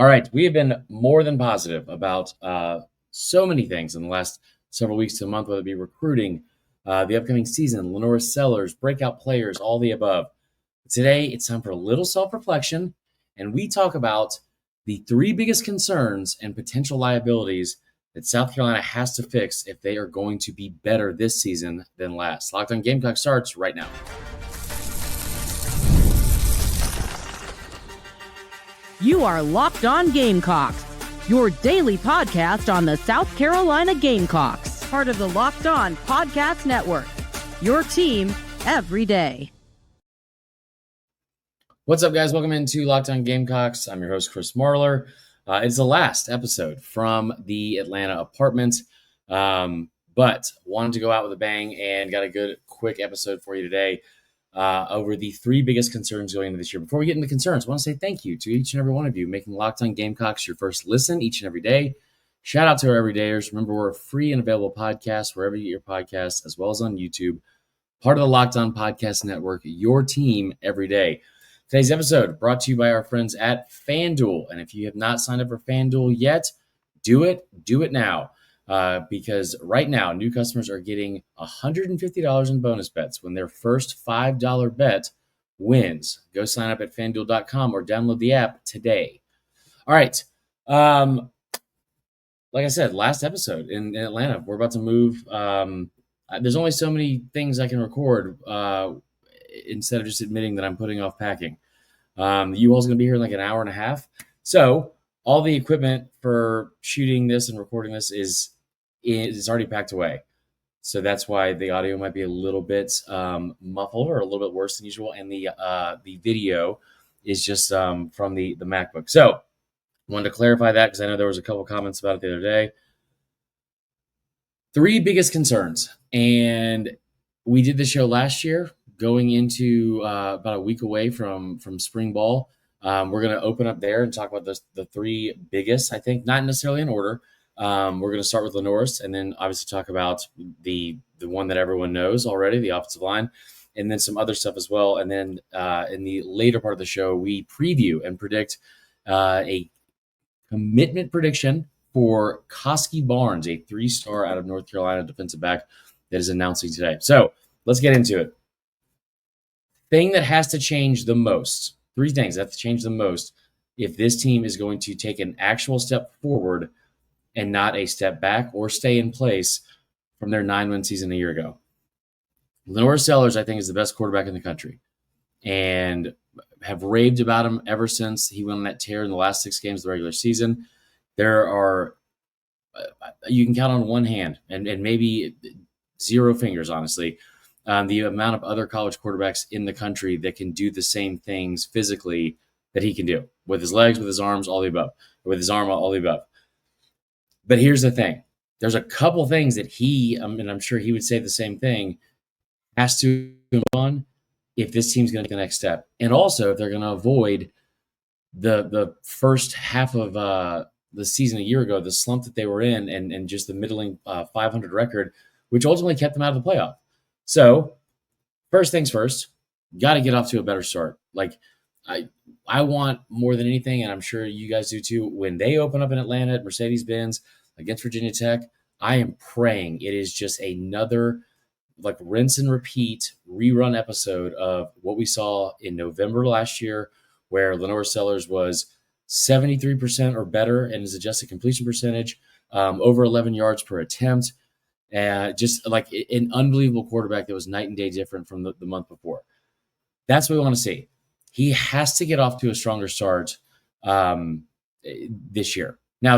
All right, we have been more than positive about so many things in the last several weeks to a month, whether it be recruiting, the upcoming season, Lanorris Sellers, breakout players, all the above. Today, it's time for a little self-reflection, and we talk about the three biggest concerns and potential liabilities that South Carolina has to fix if they are going to be better this season than last. Locked on Gamecocks starts right now. You are Locked On Gamecocks, your daily podcast on the South Carolina Gamecocks, part of the Locked On Podcast Network, your team every day. What's up, guys? Welcome into Locked On Gamecocks. I'm your host, Chris Marler. It's the last episode from the Atlanta apartment, but wanted to go out with a bang and got a good, quick episode for you today over the three biggest concerns going into this year. Before we get into concerns, I want to say thank you to each and every one of you making Locked On Gamecocks your first listen each and every day. Shout out to our everydayers. Remember, we're a free and available podcast wherever you get your podcasts, as well as on YouTube. Part of the Locked On Podcast Network, your team every day. Today's episode brought to you by our friends at FanDuel. And if you have not signed up for FanDuel yet, do it now. Because right now, new customers are getting $150 in bonus bets when their first $5 bet wins. Go sign up at FanDuel.com or download the app today. All right. Like I said, last episode in Atlanta, we're about to move. There's only so many things I can record instead of just admitting that I'm putting off packing. The U-Haul's going to be here in like an hour and a half. So all the equipment for shooting this and recording this is already packed away. So that's why the audio might be a little bit muffled or a little bit worse than usual. And the video is just from the MacBook. So I wanted to clarify that because I know there was a couple comments about it the other day. Three biggest concerns. And we did the show last year going into about a week away from spring ball. We're going to open up there and talk about the three biggest, I think, not necessarily in order. We're going to start with Lanorris and then obviously talk about the one that everyone knows already, the offensive line, and then some other stuff as well. And then in the later part of the show, we preview and predict a commitment prediction for Kosci Barnes, a 3-star out of North Carolina defensive back that is announcing today. So let's get into it. Thing that has to change the most, three things that have to change the most if this team is going to take an actual step forward and not a step back or stay in place from their 9-win season a year ago. Lanorris Sellers, I think, is the best quarterback in the country and have raved about him ever since he went on that tear in the last 6 games of the regular season. There are, you can count on one hand and maybe 0 fingers, honestly, the amount of other college quarterbacks in the country that can do the same things physically that he can do with his legs, with his arms, all the above, with his arm, all the above. But here's the thing. There's a couple things that he, and I'm sure he would say the same thing, has to move on if this team's going to take the next step. And also if they're going to avoid the first half of the season a year ago, the slump that they were in and just the middling 500 record, which ultimately kept them out of the playoff. So first things first, got to get off to a better start. Like I want more than anything, and I'm sure you guys do too, when they open up in Atlanta at Mercedes-Benz against Virginia Tech, I am praying it is just another like rinse and repeat rerun episode of what we saw in November last year, where Lanorris Sellers was 73% or better in his adjusted completion percentage, over 11 yards per attempt, just like an unbelievable quarterback that was night and day different from the month before. That's what we want to see. He has to get off to a stronger start this year. Now,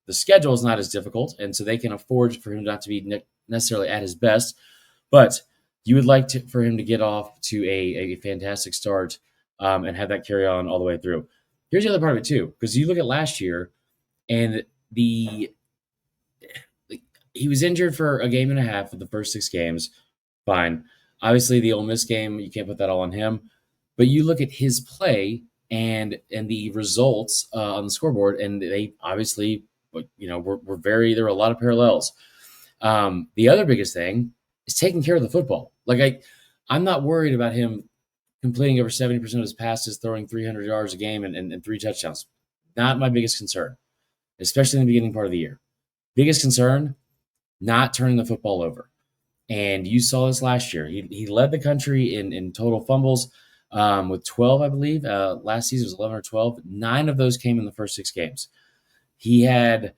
the schedule is not as difficult, and so they can afford for him not to be necessarily at his best, but you would like for him to get off to a fantastic start and have that carry on all the way through. Here's the other part of it too, because you look at last year, and he was injured for a game and a half of the first 6 games. Fine. Obviously, the Ole Miss game, you can't put that all on him. But you look at his play and the results on the scoreboard, and they obviously, there were a lot of parallels. The other biggest thing is taking care of the football. Like I'm not worried about him completing over 70% of his passes, throwing 300 yards a game and 3 touchdowns. not my biggest concern, especially in the beginning part of the year. Biggest concern, not turning the football over. And you saw this last year. He led the country in total fumbles with 12, I believe. Last season was 11 or 12. 9 of those came in the first 6 games. He had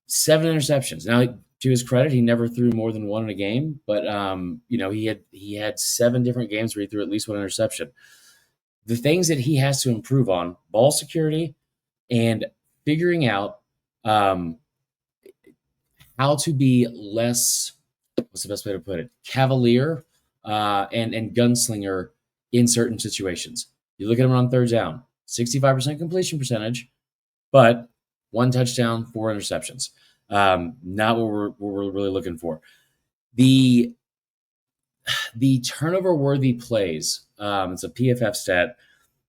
7 interceptions. Now, to his credit, he never threw more than 1 in a game, but he had 7 different games where he threw at least 1 interception. The things that he has to improve on: ball security and figuring out how to be less, what's the best way to put it, cavalier and gunslinger in certain situations. You look at him on third down, 65% completion percentage, but 1 touchdown, 4 interceptions. Not what we're really looking for. The turnover worthy plays, it's a PFF stat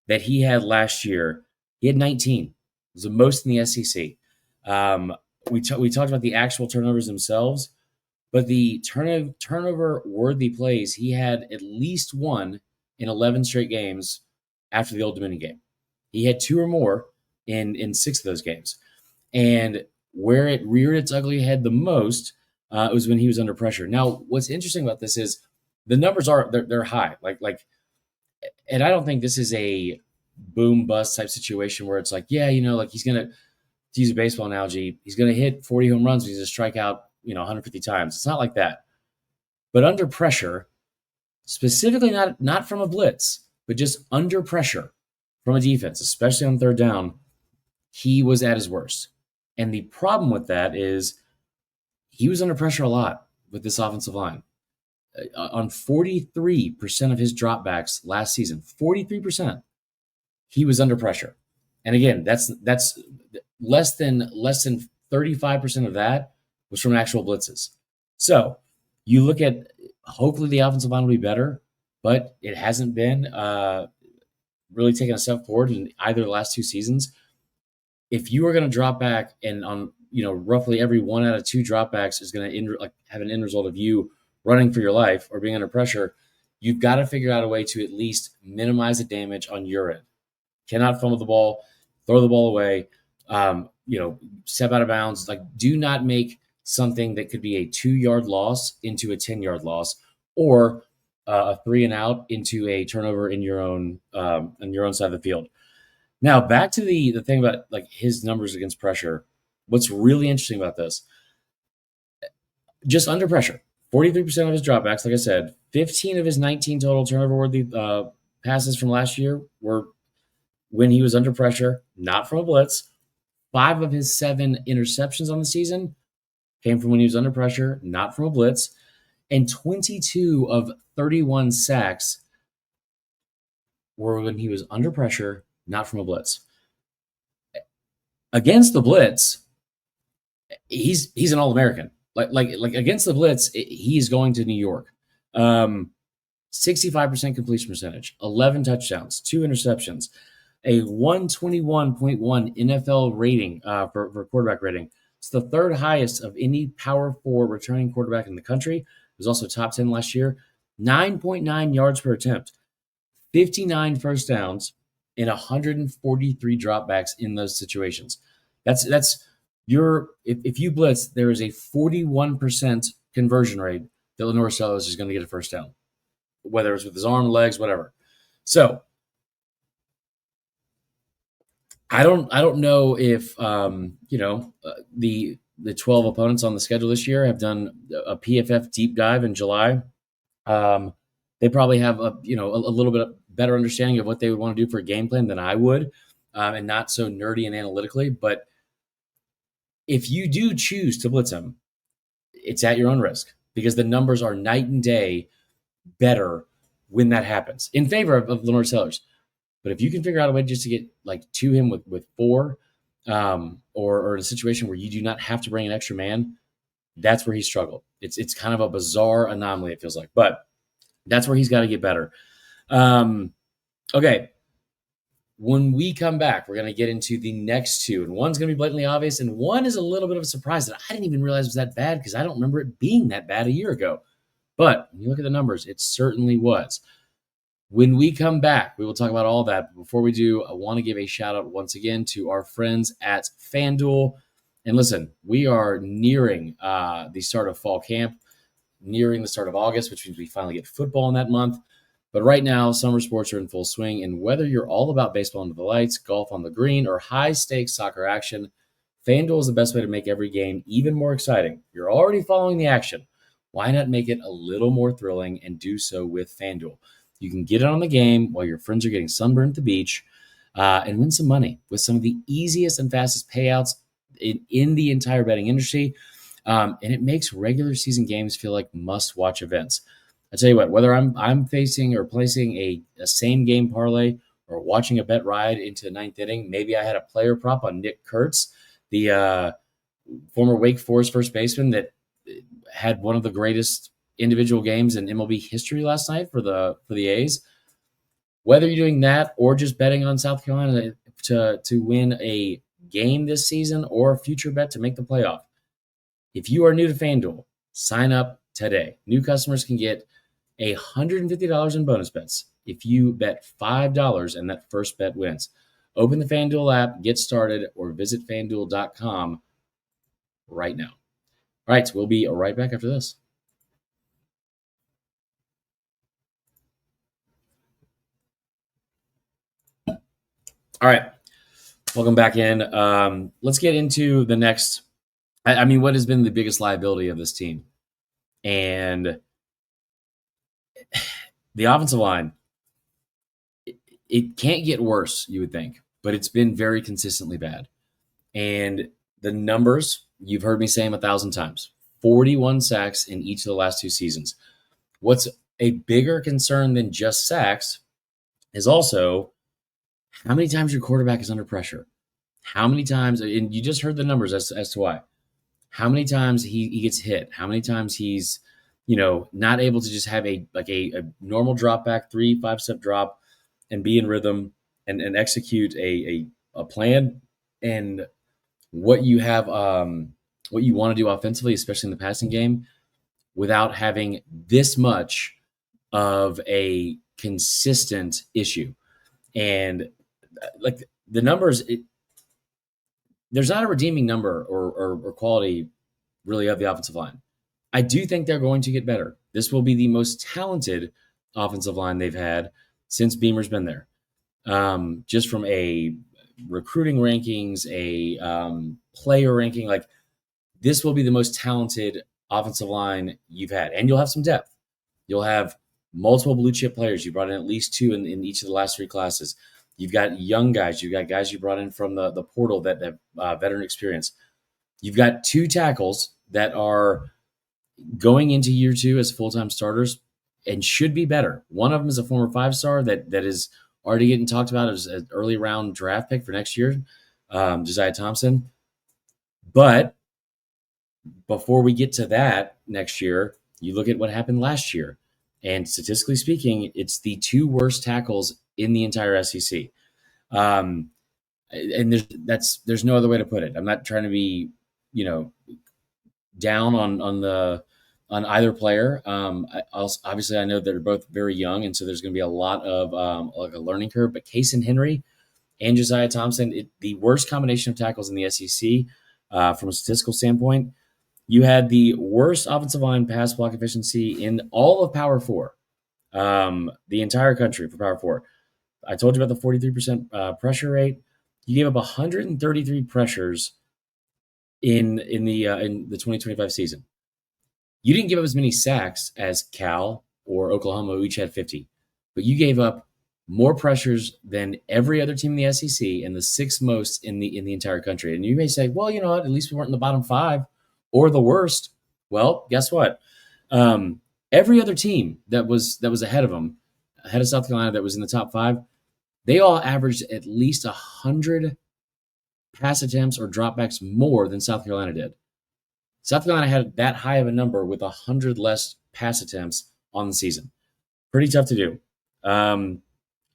that he had last year. He had 19. It was the most in the SEC. We talked about the actual turnovers themselves, but the turnover worthy plays, he had at least 1 in 11 straight games after the Old Dominion game. He had 2 or more in 6 of those games. And where it reared its ugly head the most was when he was under pressure. Now, what's interesting about this is the numbers they're high. And I don't think this is a boom bust type situation where it's like, yeah, he's gonna, to use a baseball analogy, he's gonna hit 40 home runs, he's gonna strike out 150 times. It's not like that. But under pressure, specifically not from a blitz, but just under pressure from a defense, especially on third down, he was at his worst. And the problem with that is he was under pressure a lot with this offensive line. On 43% of his dropbacks last season, 43%, he was under pressure. And again, that's less than 35% of that was from actual blitzes. So you look at, hopefully the offensive line will be better, but it hasn't been really taking a step forward in either of the last 2 seasons. If you are going to drop back and on roughly every 1 out of 2 dropbacks is going to have an end result of you running for your life or being under pressure, you've got to figure out a way to at least minimize the damage on your end. Cannot fumble the ball, throw the ball away, step out of bounds. Do not make something that could be a 2-yard loss into a 10-yard loss, or a 3 and out into a turnover in your own side of the field. Now, back to the thing about his numbers against pressure. What's really interesting about this, just under pressure, 43% of his dropbacks, like I said, 15 of his 19 total turnover-worthy passes from last year were when he was under pressure, not from a blitz. 5 of his 7 interceptions on the season came from when he was under pressure, not from a blitz. And 22 of 31 sacks were when he was under pressure, not from a blitz. Against the blitz, he's an All-American. Like against the blitz, he's going to New York. 65% completion percentage, 11 touchdowns, 2 interceptions, a 121.1 NFL rating for quarterback rating. It's the 3rd highest of any Power 4 returning quarterback in the country. It was also top 10 last year. 9.9 yards per attempt, 59 first downs, and 143 dropbacks in those situations. That's if you blitz, there is a 41% conversion rate that Lanorris Sellers is going to get a first down, whether it's with his arm, legs, whatever. So I don't know if the 12 opponents on the schedule this year have done a PFF deep dive in July. They probably have a little bit better understanding of what they would want to do for a game plan than I would, and not so nerdy and analytically. But if you do choose to blitz him, it's at your own risk, because the numbers are night and day better when that happens in favor of Lanorris Sellers. But if you can figure out a way just to get to him with 4, or in a situation where you do not have to bring an extra man, that's where he struggled. It's kind of a bizarre anomaly, it feels like, but that's where he's got to get better. Okay. When we come back, we're going to get into the next 2, and one's going to be blatantly obvious, and one is a little bit of a surprise that I didn't even realize was that bad, because I don't remember it being that bad a year ago. But when you look at the numbers, it certainly was. When we come back, we will talk about all that. But before we do, I want to give a shout out once again to our friends at FanDuel. And listen, we are nearing the start of fall camp, nearing the start of August, which means we finally get football in that month. But right now, summer sports are in full swing. And whether you're all about baseball under the lights, golf on the green, or high stakes soccer action, FanDuel is the best way to make every game even more exciting. You're already following the action. Why not make it a little more thrilling and do so with FanDuel? You can get in on the game while your friends are getting sunburned at the beach and win some money with some of the easiest and fastest payouts in the entire betting industry. And it makes regular season games feel like must-watch events. I tell you what, whether I'm facing or placing a same game parlay or watching a bet ride into the ninth inning, maybe I had a player prop on Nick Kurtz, the former Wake Forest first baseman that had one of the greatest individual games in MLB history last night for the A's. Whether you're doing that or just betting on South Carolina to win a game this season or a future bet to make the playoff, if you are new to FanDuel, sign up today. New customers can get $150 in bonus bets if you bet $5 and that first bet wins. Open the FanDuel app, get started, or visit FanDuel.com right now. All right, we'll be right back after this. All right, welcome back in. Let's get into the next. I mean, what has been the biggest liability of this team? And the offensive line, it can't get worse, you would think, but it's been very consistently bad. And the numbers, you've heard me say them 1,000 times, 41 sacks in each of the last two seasons. What's a bigger concern than just sacks is also how many times your quarterback is under pressure. How many times, and you just heard the numbers as to why. How many times he gets hit? How many times he's, not able to just have a normal drop back, 3-5 step drop and be in rhythm and execute a plan and what you have, what you want to do offensively, especially in the passing game, without having this much of a consistent issue. And like the numbers, there's not a redeeming number or quality really of the offensive line. I do think they're going to get better. This will be the most talented offensive line they've had since Beamer's been there. Just from a recruiting rankings, a player ranking, like this will be the most talented offensive line you've had. And you'll have some depth. You'll have multiple blue chip players. You brought in at least two in each of the last three classes. You've got young guys. You've got guys you brought in from the portal that have veteran experience. You've got two tackles that are going into year two as full-time starters and should be better. One of them is a former five-star that is already getting talked about as an early round draft pick for next year, Josiah Thompson. But before we get to that next year, you look at what happened last year. And statistically speaking, it's the two worst tackles in the entire SEC. And there's no other way to put it. I'm not trying to be, down on either player. Obviously, I know they're both very young, and so there's going to be a lot of like a learning curve. But Casey Henry and Josiah Thompson, the worst combination of tackles in the SEC from a statistical standpoint. You had the worst offensive line pass block efficiency in all of Power 4, the entire country for Power 4. I told you about the 43% pressure rate. You gave up 133 pressures in the 2025 season. You didn't give up as many sacks as Cal or Oklahoma, who each had 50, but you gave up more pressures than every other team in the SEC and the sixth most in the entire country. And you may say, well, you know what? At least we weren't in the bottom five or the worst. Well, guess what? Every other team that was ahead of them, ahead of South Carolina, that was in the top five, they all averaged at least 100 pass attempts or dropbacks more than South Carolina did. South Carolina had that high of a number with 100 less pass attempts on the season. Pretty tough to do.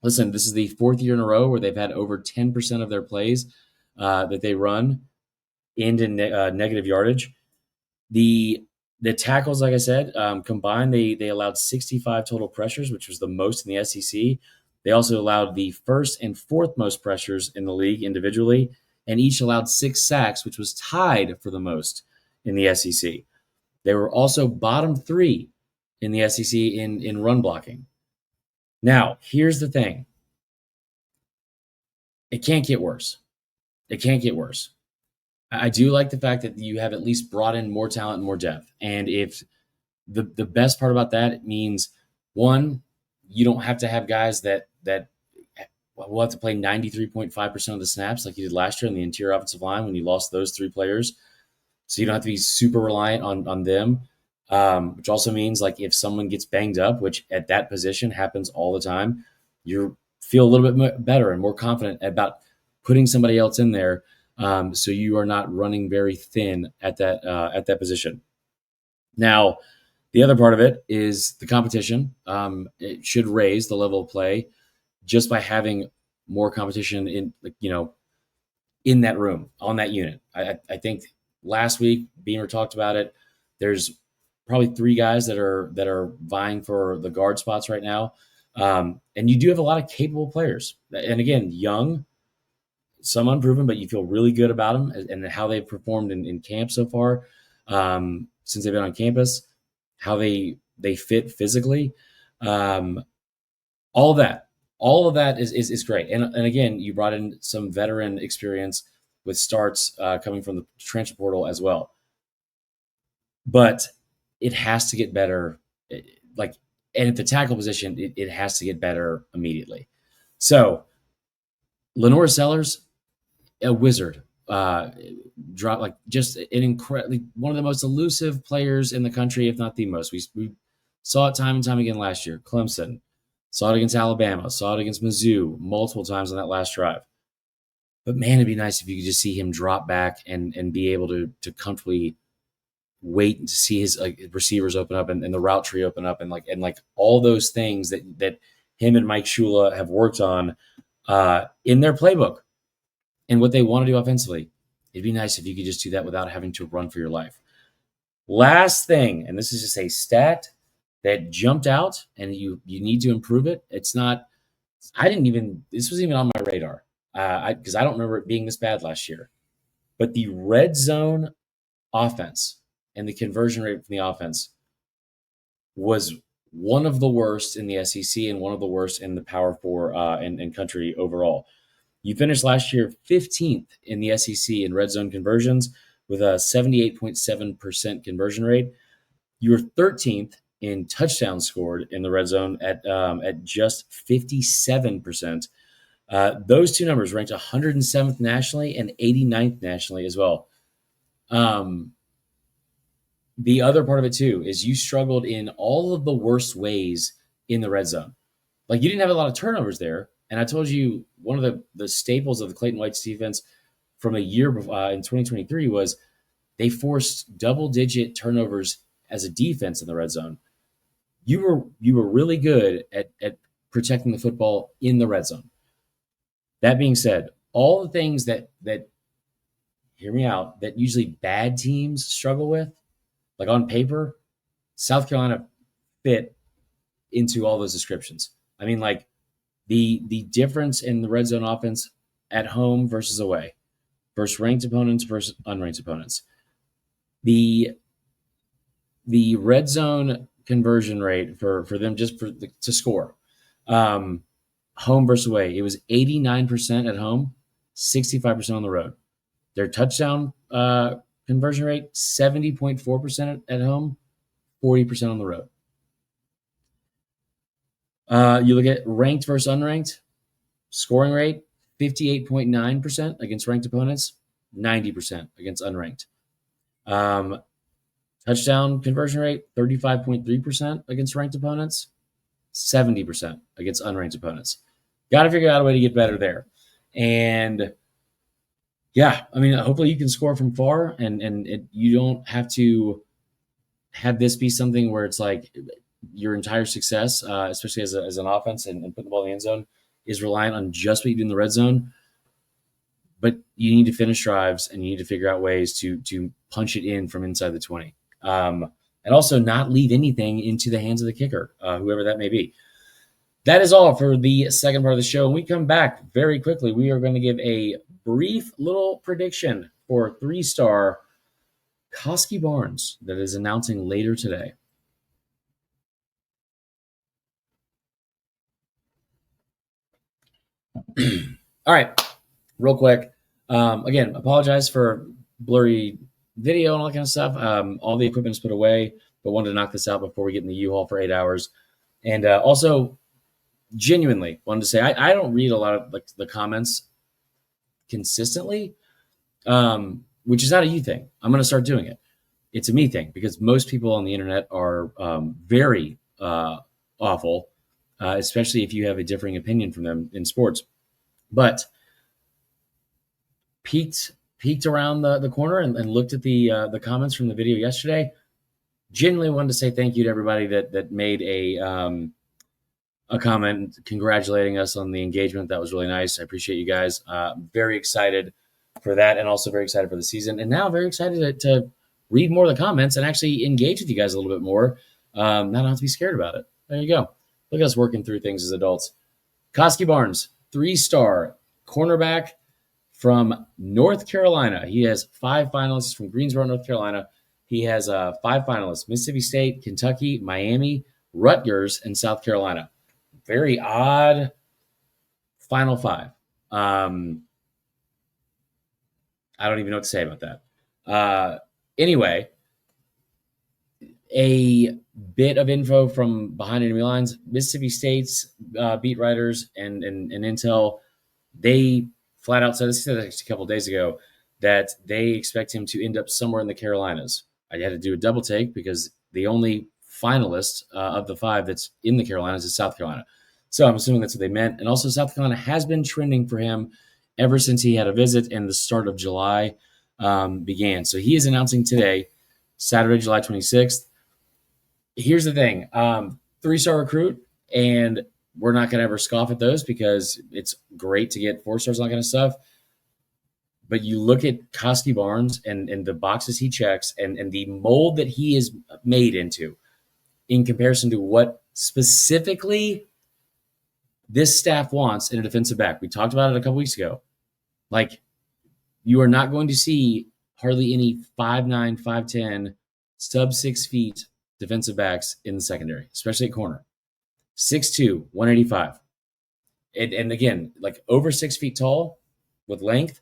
Listen, this is the fourth year in a row where they've had over 10% of their plays that they run into negative yardage. The The tackles, like I said, combined, they allowed 65 total pressures, which was the most in the SEC. They also allowed the first and fourth most pressures in the league individually, and each allowed 6 sacks, which was tied for the most in the SEC. They were also bottom 3 in the SEC in run blocking. Now, here's the thing. It can't get worse. It can't get worse. I do like the fact that you have at least brought in more talent and more depth. And if the best part about that, it means, one, you don't have to have guys that will have to play 93.5% of the snaps like you did last year on the interior offensive line when you lost those 3 players. So you don't have to be super reliant on them, which also means, like, if someone gets banged up, which at that position happens all the time, you feel a little bit better and more confident about putting somebody else in there, so you are not running very thin at that position. Now, the other part of it is the competition. It should raise the level of play just by having more competition in that room, on that unit. I think last week Beamer talked about it. There's probably 3 guys that are vying for the guard spots right now, and you do have a lot of capable players. And again, young, some unproven, but you feel really good about them and how they've performed in camp so far, since they've been on campus, how they fit physically, all of that. All of that is great. And again, you brought in some veteran experience with starts coming from the transfer portal as well. But it has to get better. And at the tackle position, it has to get better immediately. So, Lanorris Sellers, a wizard. Drop just an incredibly one of the most elusive players in the country, if not the most. We saw it time and time again last year. Clemson, saw it against Alabama, saw it against Mizzou multiple times on that last drive. But man, it'd be nice if you could just see him drop back and be able to comfortably wait to see his receivers open up and the route tree open up and all those things that him and Mike Shula have worked on in their playbook and what they want to do offensively. It'd be nice if you could just do that without having to run for your life. Last thing, and this is just a stat that jumped out, and you need to improve it. It's not. This wasn't even on my radar because I don't remember it being this bad last year. But the red zone offense and the conversion rate from the offense was one of the worst in the SEC and one of the worst in the Power 4 and country overall. You finished last year 15th in the SEC in red zone conversions with a 78.7% conversion rate. You were 13th in touchdowns scored in the red zone at just 57%. Those 2 numbers ranked 107th nationally and 89th nationally as well. The other part of it too is you struggled in all of the worst ways in the red zone. Like, you didn't have a lot of turnovers there. And I told you one of the staples of the Clayton White's defense from a year in 2023 was they forced double-digit turnovers as a defense in the red zone. You were really good at protecting the football in the red zone. That being said, all the things that hear me out, that usually bad teams struggle with, like on paper, South Carolina fit into all those descriptions. I mean, like, the difference in the red zone offense at home versus away, versus ranked opponents versus unranked opponents. The red zone conversion rate for them just to score, home versus away, it was 89% at home, 65% on the road. Their touchdown conversion rate, 70.4% at home, 40% on the road. You look at ranked versus unranked, scoring rate, 58.9% against ranked opponents, 90% against unranked. Touchdown conversion rate, 35.3% against ranked opponents, 70% against unranked opponents. Got to figure out a way to get better there. And yeah, I mean, hopefully you can score from far and you don't have to have this be something where it's like your entire success, especially as an offense and putting the ball in the end zone, is reliant on just what you do in the red zone. But you need to finish drives and you need to figure out ways to punch it in from inside the 20. and also not leave anything into the hands of the kicker, whoever that may be. That is all for the second part of the show. When we come back very quickly, we are going to give a brief little prediction for 3-star Kosci Barnes that is announcing later today. All right, real quick. Again, apologize for blurry video and all that kind of stuff. All the equipment's put away, but wanted to knock this out before we get in the U-Haul for 8 hours. And also, genuinely wanted to say I don't read a lot of like the comments consistently, which is not a you thing. I'm going to start doing it. It's a me thing because most people on the internet are very awful, especially if you have a differing opinion from them in sports. But peeked around the corner and looked at the comments from the video yesterday. Genuinely wanted to say thank you to everybody that made a comment congratulating us on the engagement. That was really nice. I appreciate you guys. Very excited for that, and also very excited for the season. And now very excited to read more of the comments and actually engage with you guys a little bit more. Not have to be scared about it. There you go. Look at us working through things as adults. Kosci Barnes, 3-star cornerback from North Carolina. He has 5 finalists from Greensboro, North Carolina. He has 5 finalists: Mississippi State, Kentucky, Miami, Rutgers, and South Carolina. Very odd final 5. I don't even know what to say about that. Anyway, a bit of info from behind enemy lines. Mississippi State's beat writers and intel, they flat out said, this a couple of days ago, that they expect him to end up somewhere in the Carolinas. I had to do a double take because the only finalist of the 5 that's in the Carolinas is South Carolina. So I'm assuming that's what they meant. And also South Carolina has been trending for him ever since he had a visit and the start of July began. So he is announcing today, Saturday, July 26th. Here's the thing. 3-star recruit, and we're not going to ever scoff at those because it's great to get 4 stars and all that kind of stuff. But you look at Kosci Barnes and the boxes he checks and the mold that he is made into in comparison to what specifically this staff wants in a defensive back. We talked about it a couple weeks ago. Like, you are not going to see hardly any 5'9", 5'10", sub 6 feet defensive backs in the secondary, especially at corner. 6'2", 185. And again, like over 6 feet tall with length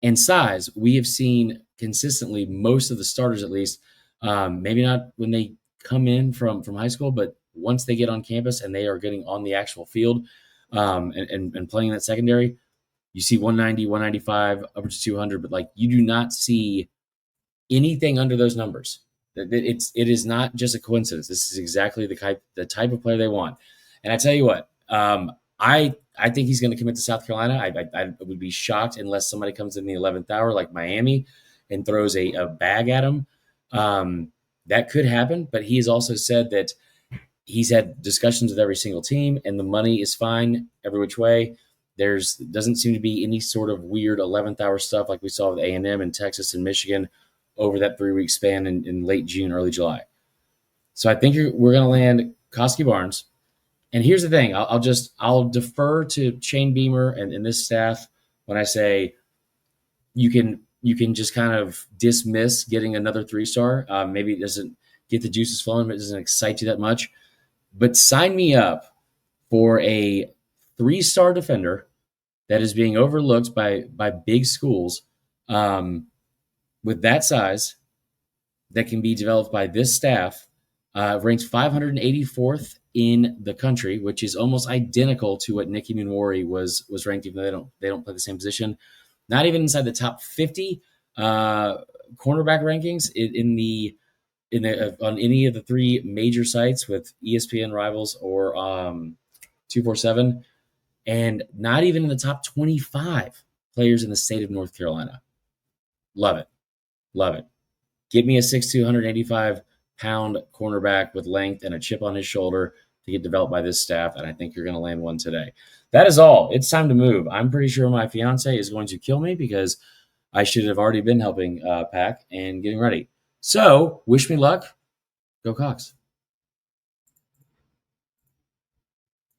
and size, we have seen consistently most of the starters, at least, maybe not when they come in from high school, but once they get on campus and they are getting on the actual field and playing that secondary, you see 190, 195, up to 200, but like you do not see anything under those numbers. It is not just a coincidence. This is exactly the type of player they want. And I tell you what, I think he's going to commit to South Carolina. I would be shocked unless somebody comes in the 11th hour like Miami and throws a bag at him. That could happen, but he has also said that he's had discussions with every single team and the money is fine every which way. Doesn't seem to be any sort of weird 11th hour stuff like we saw with A&M and Texas and Michigan over that 3-week span in late June, early July. So I think we're going to land Kosci Barnes. And here's the thing. I'll defer to Shane Beamer and this staff when I say you can just kind of dismiss getting another 3-star. Maybe it doesn't get the juices flowing, but it doesn't excite you that much. But sign me up for a 3-star defender that is being overlooked by big schools with that size that can be developed by this staff. Ranks 584th in the country, which is almost identical to what Nicky Munwari was ranked, even though they don't play the same position. Not even inside the top 50 cornerback rankings on any of the 3 major sites with ESPN Rivals or 247, and not even in the top 25 players in the state of North Carolina. Love it. Love it. Give me a 6'2", 185-pound cornerback with length and a chip on his shoulder to get developed by this staff, and I think you're going to land one today. That is all. It's time to move. I'm pretty sure my fiance is going to kill me because I should have already been helping pack and getting ready. So wish me luck. Go Cox.